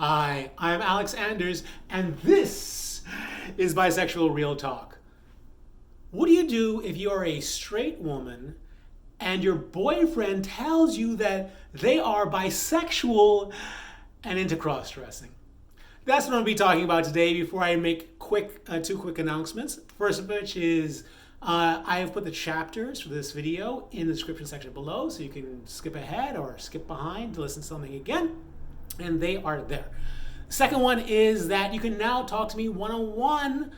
Hi, I'm Alex Anders, and this is Bisexual Real Talk. What do you do if you're a straight woman and your boyfriend tells you that they are bisexual and into cross-dressing? That's what I'm going to be talking about today before I make two quick announcements. First of which is I have put the chapters for this video in the description section below, so you can skip ahead or skip behind to listen to something again, and they are there. Second one is that you can now talk to me one-on-one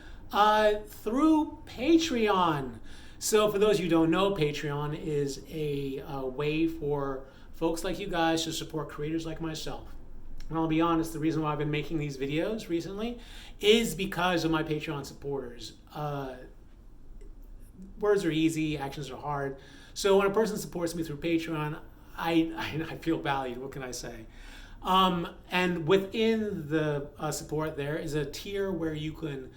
through Patreon. So for those of you who don't know, Patreon is a way for folks like you guys to support creators like myself. And I'll be honest, the reason why I've been making these videos recently is because of my Patreon supporters. Words are easy, actions are hard. So when a person supports me through Patreon, I feel valued. What can I say? And within the support there is a tier where you can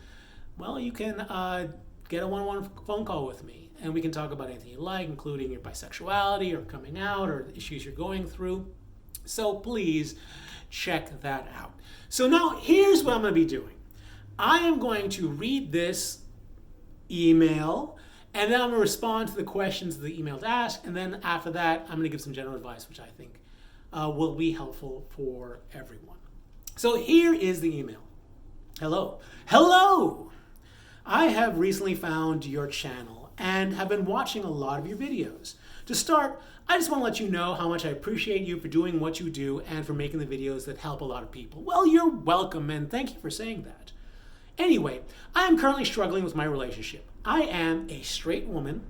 get a one-on-one phone call with me, and we can talk about anything you like, including your bisexuality or coming out or the issues you're going through. So please check that out. So now here's what I'm going to be doing. I am going to read this email, and then I'm going to respond to the questions the email's asked, and then after that, I'm going to give some general advice, which I think will be helpful for everyone. So here is the email. Hello. Hello! I have recently found your channel and have been watching a lot of your videos. To start, I just want to let you know how much I appreciate you for doing what you do and for making the videos that help a lot of people. Well, you're welcome, and thank you for saying that. Anyway, I am currently struggling with my relationship. I am a straight woman.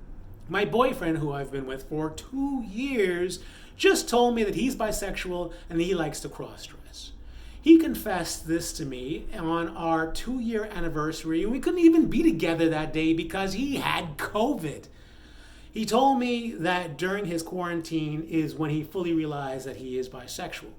My boyfriend, who I've been with for 2 years, just told me that he's bisexual and that he likes to cross-dress. He confessed this to me on our 2-year anniversary, and we couldn't even be together that day because he had COVID. He told me that during his quarantine is when he fully realized that he is bisexual.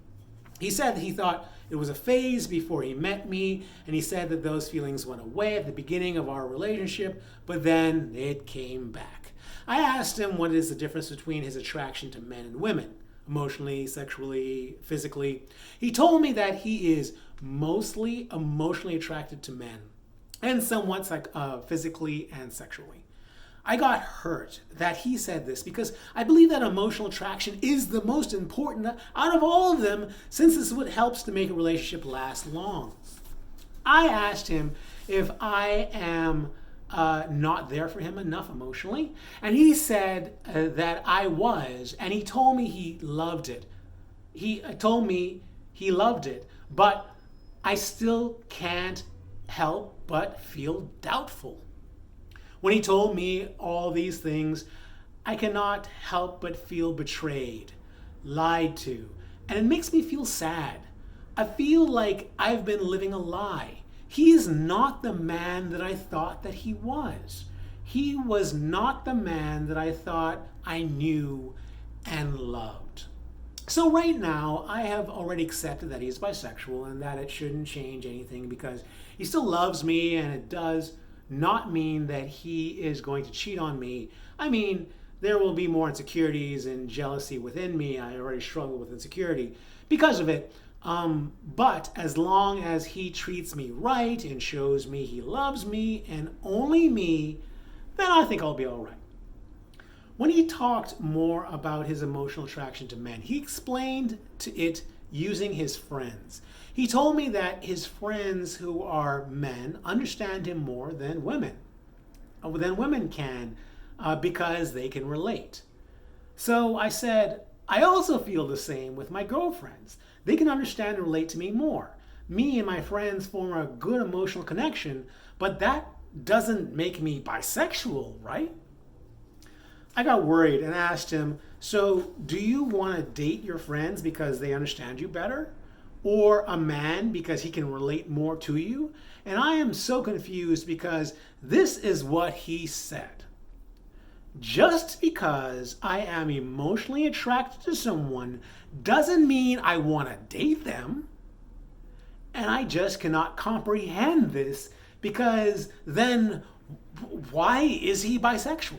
He said that he thought it was a phase before he met me, and he said that those feelings went away at the beginning of our relationship, but then it came back. I asked him what is the difference between his attraction to men and women, emotionally, sexually, physically. He told me that he is mostly emotionally attracted to men and somewhat physically and sexually. I got hurt that he said this because I believe that emotional attraction is the most important out of all of them, since this is what helps to make a relationship last long. I asked him if I am not there for him enough emotionally, and he said that I was, and he told me he loved it. He told me he loved it, but I still can't help but feel doubtful. When he told me all these things, I cannot help but feel betrayed, lied to, and it makes me feel sad. I feel like I've been living a lie. He is not the man that I thought that he was. He was not the man that I thought I knew and loved. So right now, I have already accepted that he's bisexual and that it shouldn't change anything because he still loves me, and it does not mean that he is going to cheat on me. I mean, there will be more insecurities and jealousy within me. I already struggle with insecurity because of it. But as long as he treats me right and shows me he loves me and only me, then I think I'll be all right. When he talked more about his emotional attraction to men, he explained it using his friends. He told me that his friends who are men understand him more than women can, because they can relate. So I said, I also feel the same with my girlfriends. They can understand and relate to me more. Me and my friends form a good emotional connection, but that doesn't make me bisexual, right? I got worried and asked him, so do you want to date your friends because they understand you better? Or a man because he can relate more to you? And I am so confused because this is what he said. Just because I am emotionally attracted to someone doesn't mean I want to date them. And I just cannot comprehend this, because then why is he bisexual?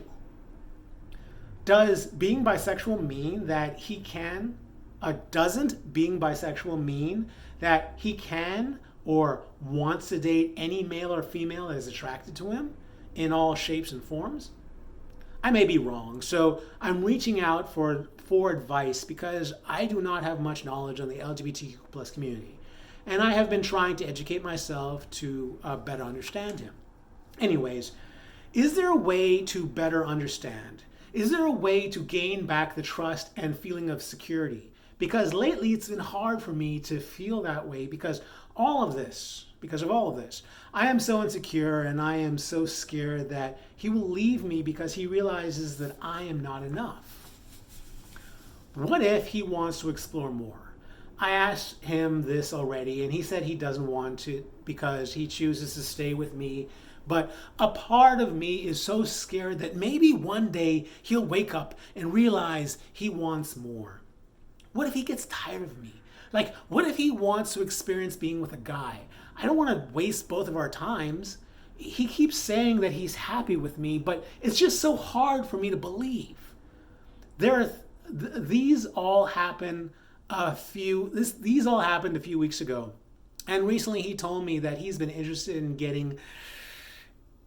Does being bisexual mean that he can, doesn't being bisexual mean that he can or wants to date any male or female that is attracted to him in all shapes and forms? I may be wrong, so I'm reaching out for advice because I do not have much knowledge on the LGBTQ plus community, and I have been trying to educate myself to better understand him. Anyways, is there a way to better understand? Is there a way to gain back the trust and feeling of security? Because lately it's been hard for me to feel that way because of all of this, I am so insecure and I am so scared that he will leave me because he realizes that I am not enough. What if he wants to explore more? I asked him this already and he said he doesn't want to because he chooses to stay with me. But a part of me is so scared that maybe one day he'll wake up and realize he wants more. What if he gets tired of me? Like, what if he wants to experience being with a guy? I don't want to waste both of our times. He keeps saying that he's happy with me, but it's just so hard for me to believe. These all happened a few weeks ago. And recently he told me that he's been interested in getting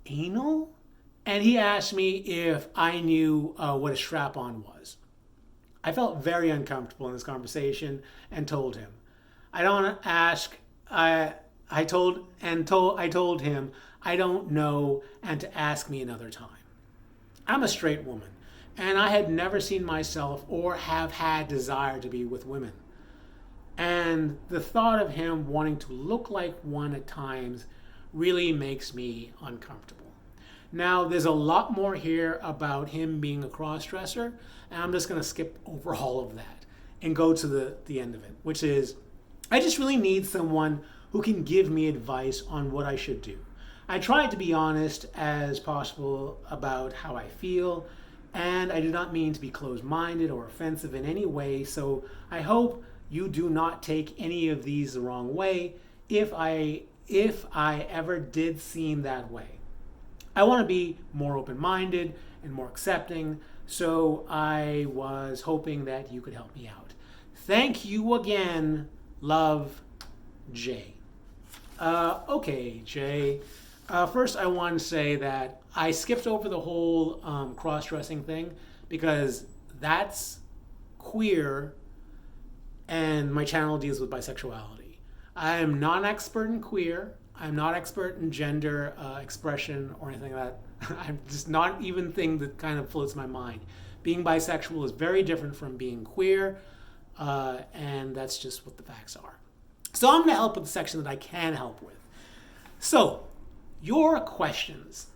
anal, and he asked me if I knew what a strap-on was. I felt very uncomfortable in this conversation and told him. I told him I don't know and to ask me another time. I'm a straight woman, and I had never seen myself or have had desire to be with women. And the thought of him wanting to look like one at times really makes me uncomfortable. Now, there's a lot more here about him being a cross-dresser, and I'm just going to skip over all of that and go to the end of it, which is I just really need someone who can give me advice on what I should do. I tried to be honest as possible about how I feel, and I do not mean to be closed-minded or offensive in any way, so I hope you do not take any of these the wrong way if I ever did seem that way. I want to be more open-minded and more accepting, so I was hoping that you could help me out. Thank you again. Love, Jay. Okay, Jay. First, I want to say that I skipped over the whole cross-dressing thing because that's queer and my channel deals with bisexuality. I am not an expert in queer. I'm not expert in gender expression or anything like that. I'm just not even thing that kind of floats my mind. Being bisexual is very different from being queer, and that's just what the facts are. So I'm going to help with the section that I can help with. So, your questions.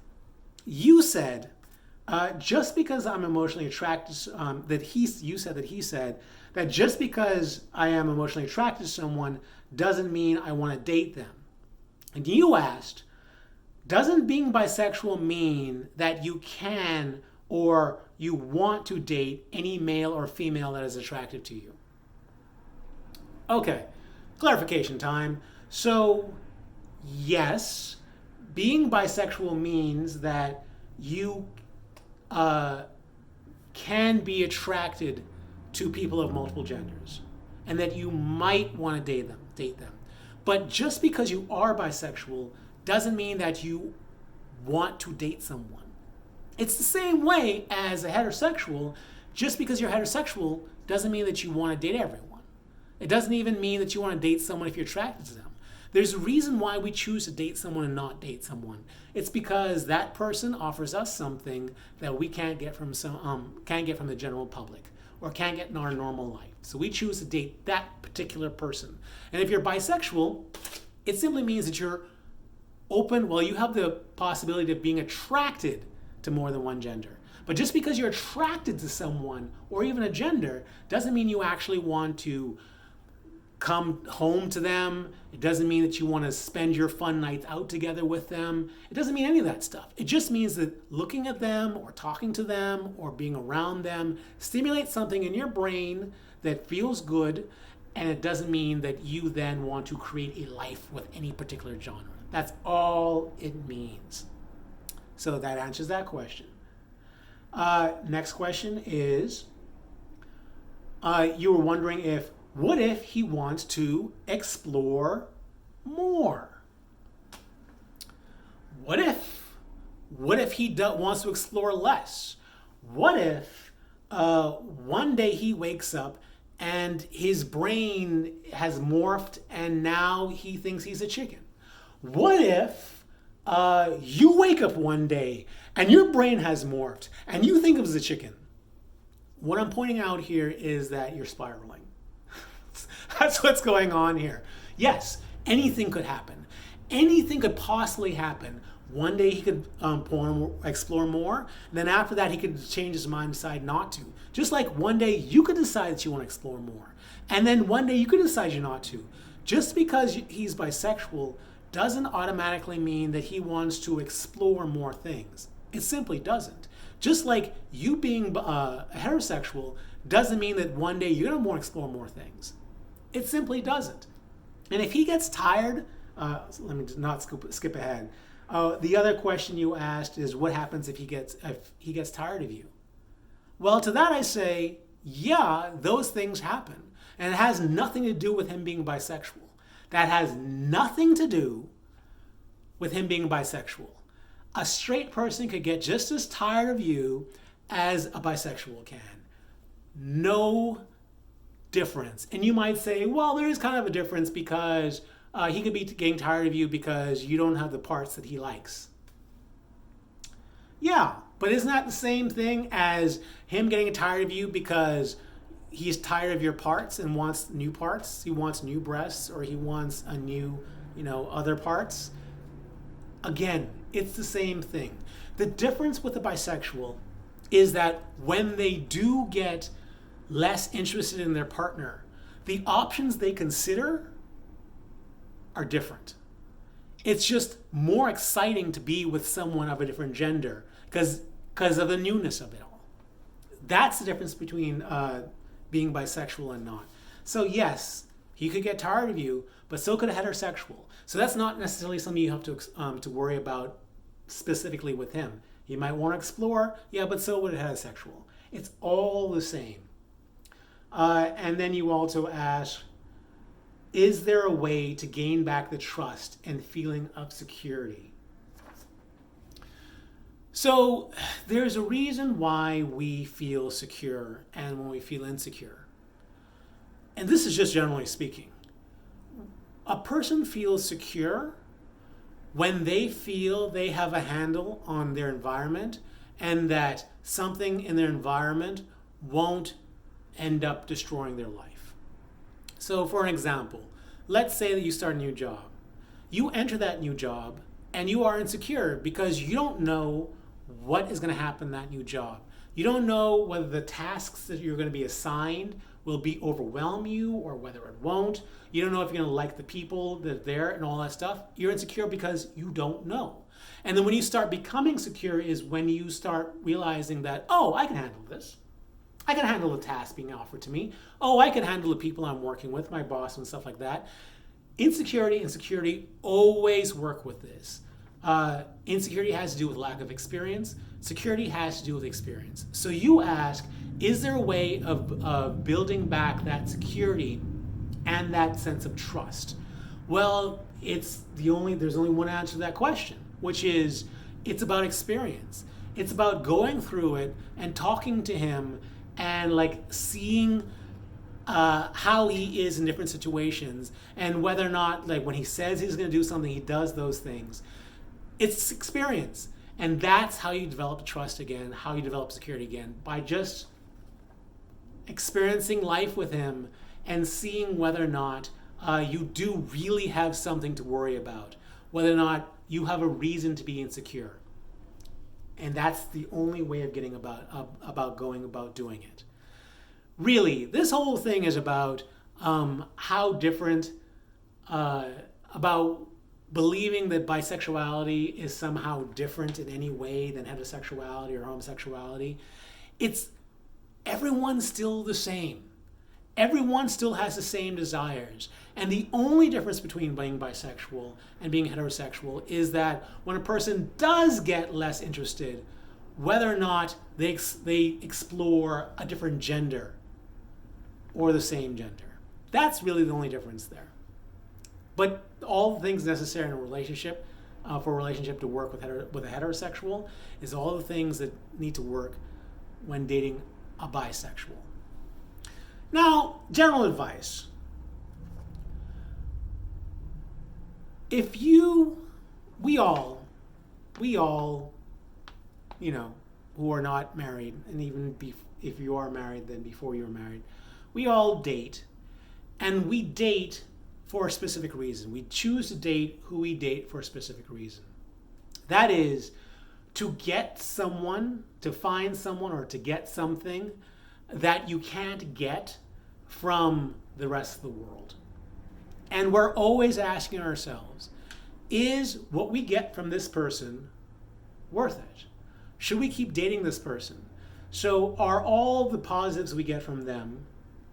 You said, just because I'm emotionally attracted, he said that just because I am emotionally attracted to someone doesn't mean I want to date them. And you asked, doesn't being bisexual mean that you can or you want to date any male or female that is attractive to you? Okay, clarification time. So, yes, being bisexual means that you can be attracted to people of multiple genders and that you might want to date them. But just because you are bisexual doesn't mean that you want to date someone. It's the same way as a heterosexual. Just because you're heterosexual doesn't mean that you want to date everyone. It doesn't even mean that you want to date someone if you're attracted to them. There's a reason why we choose to date someone and not date someone. It's because that person offers us something that we can't get from the general public or can't get in our normal life. So we choose to date that particular person. And if you're bisexual, it simply means that you're open. Well, you have the possibility of being attracted to more than one gender. But just because you're attracted to someone or even a gender doesn't mean you actually want to come home to them. It doesn't mean that you want to spend your fun nights out together with them. It doesn't mean any of that stuff. It just means that looking at them or talking to them or being around them stimulates something in your brain that feels good, and it doesn't mean that you then want to create a life with any particular genre. That's all it means. So that answers that question. Next question is, you were wondering if What if he wants to explore more? What if he wants to explore less? What if one day he wakes up and his brain has morphed and now he thinks he's a chicken? What if you wake up one day and your brain has morphed and you think of as a chicken? What I'm pointing out here is that you're spiraling. That's what's going on here. Yes, anything could happen. Anything could possibly happen. One day he could explore more. Then after that, he could change his mind and decide not to. Just like one day you could decide that you want to explore more. And then one day you could decide you're not to. Just because he's bisexual doesn't automatically mean that he wants to explore more things. It simply doesn't. Just like you being heterosexual doesn't mean that one day you're going to want to explore more things. It simply doesn't. And if he gets tired, let me not skip ahead. The other question you asked is what happens if he gets tired of you? Well, to that I say, yeah, those things happen. And it has nothing to do with him being bisexual. That has nothing to do with him being bisexual. A straight person could get just as tired of you as a bisexual can. No difference. And you might say, well, there is kind of a difference because he could be getting tired of you because you don't have the parts that he likes. Yeah, but isn't that the same thing as him getting tired of you because he's tired of your parts and wants new parts? He wants new breasts or he wants a new, other parts. Again, it's the same thing. The difference with the bisexual is that when they do get less interested in their partner, the options they consider are different. It's just more exciting to be with someone of a different gender because of the newness of it all. That's the difference between being bisexual and not. So yes, he could get tired of you, but so could a heterosexual. So that's not necessarily something you have to worry about specifically with him. You might want to explore, yeah, but so would a heterosexual. It's all the same. And then you also ask, is there a way to gain back the trust and feeling of security? So there's a reason why we feel secure and when we feel insecure. And this is just generally speaking. A person feels secure when they feel they have a handle on their environment and that something in their environment won't end up destroying their life. So for an example, let's say that you start a new job. You enter that new job and you are insecure because you don't know what is going to happen in that new job. You don't know whether the tasks that you're going to be assigned will overwhelm you or whether it won't. You don't know if you're going to like the people that are there and all that stuff. You're insecure because you don't know. And then when you start becoming secure is when you start realizing that, oh, I can handle this. I can handle the task being offered to me. Oh, I can handle the people I'm working with, my boss and stuff like that. Insecurity and security always work with this. Insecurity has to do with lack of experience. Security has to do with experience. So you ask, is there a way of building back that security and that sense of trust? Well, there's only one answer to that question, which is it's about experience. It's about going through it and talking to him and seeing how he is in different situations and whether or not when he says he's going to do something, he does those things. It's experience. And that's how you develop trust again, how you develop security again, by just experiencing life with him and seeing whether or not you do really have something to worry about, whether or not you have a reason to be insecure. And that's the only way of getting about going about doing it. Really, this whole thing is about how different, about believing that bisexuality is somehow different in any way than heterosexuality or homosexuality. Everyone's still the same. Everyone still has the same desires. And the only difference between being bisexual and being heterosexual is that when a person does get less interested, whether or not they explore a different gender or the same gender. That's really the only difference there. But all the things necessary in a relationship, for a relationship to work with a heterosexual, is all the things that need to work when dating a bisexual. Now, general advice. If we all, you know, who are not married, and even if you are married, then before you're married, we all date, and we date for a specific reason. We choose to date who we date for a specific reason. That is to get someone, to find someone, or to get something that you can't get from the rest of the world. And we're always asking ourselves, is what we get from this person worth it? Should we keep dating this person? So are all the positives we get from them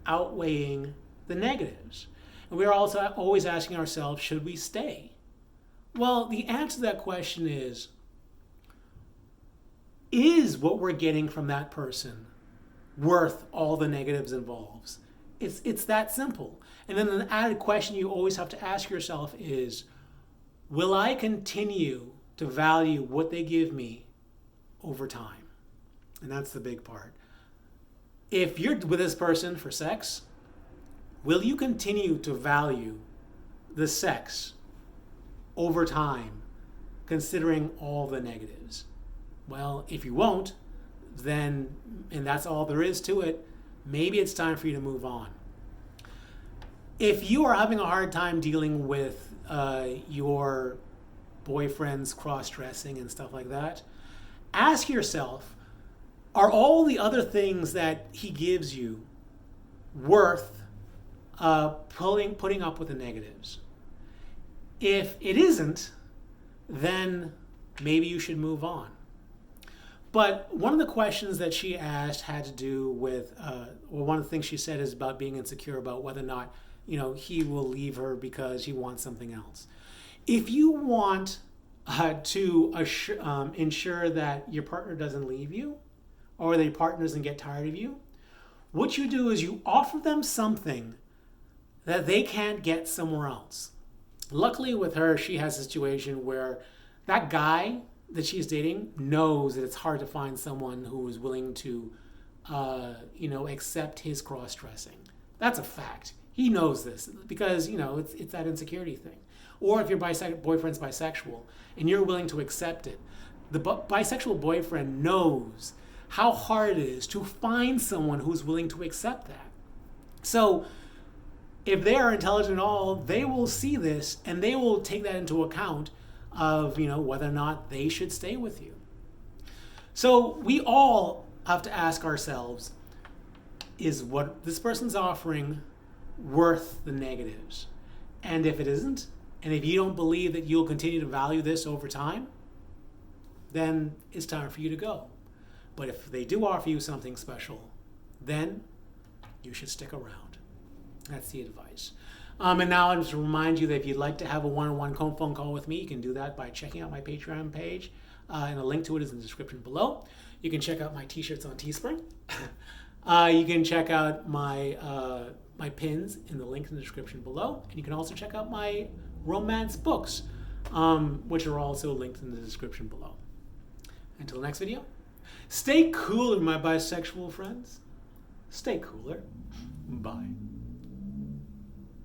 outweighing the negatives? And we are also always asking ourselves, should we stay? Well, the answer to that question is what we're getting from that person worth all the negatives involved? It's that simple. And then an added question you always have to ask yourself is, will I continue to value what they give me over time? And that's the big part. If you're with this person for sex, will you continue to value the sex over time, considering all the negatives? Well, if you won't, then, and that's all there is to it, maybe it's time for you to move on. If you are having a hard time dealing with your boyfriend's cross-dressing and stuff like that, ask yourself, are all the other things that he gives you worth putting up with the negatives? If it isn't, then maybe you should move on. But one of the questions that she asked had to do with, or one of the things she said is about being insecure about whether or not, you know, he will leave her because he wants something else. If you want to ensure that your partner doesn't leave you, or that your partner doesn't get tired of you, what you do is you offer them something that they can't get somewhere else. Luckily with her, she has a situation where that guy that she's dating knows that it's hard to find someone who is willing to, accept his cross-dressing. That's a fact. He knows this because, it's that insecurity thing. Or if your boyfriend's bisexual and you're willing to accept it, the bisexual boyfriend knows how hard it is to find someone who's willing to accept that. So if they are intelligent at all, they will see this and they will take that into account of, whether or not they should stay with you. So we all have to ask ourselves, is what this person's offering worth the negatives? And if it isn't, and if you don't believe that you'll continue to value this over time, then it's time for you to go. But if they do offer you something special, then you should stick around. That's the advice. And now I'll just remind you that if you'd like to have a one-on-one phone call with me, you can do that by checking out my Patreon page. And a link to it is in the description below. You can check out my t-shirts on Teespring. You can check out my pins in the link in the description below. And you can also check out my romance books, which are also linked in the description below. Until the next video, stay cooler, my bisexual friends. Stay cooler. Bye.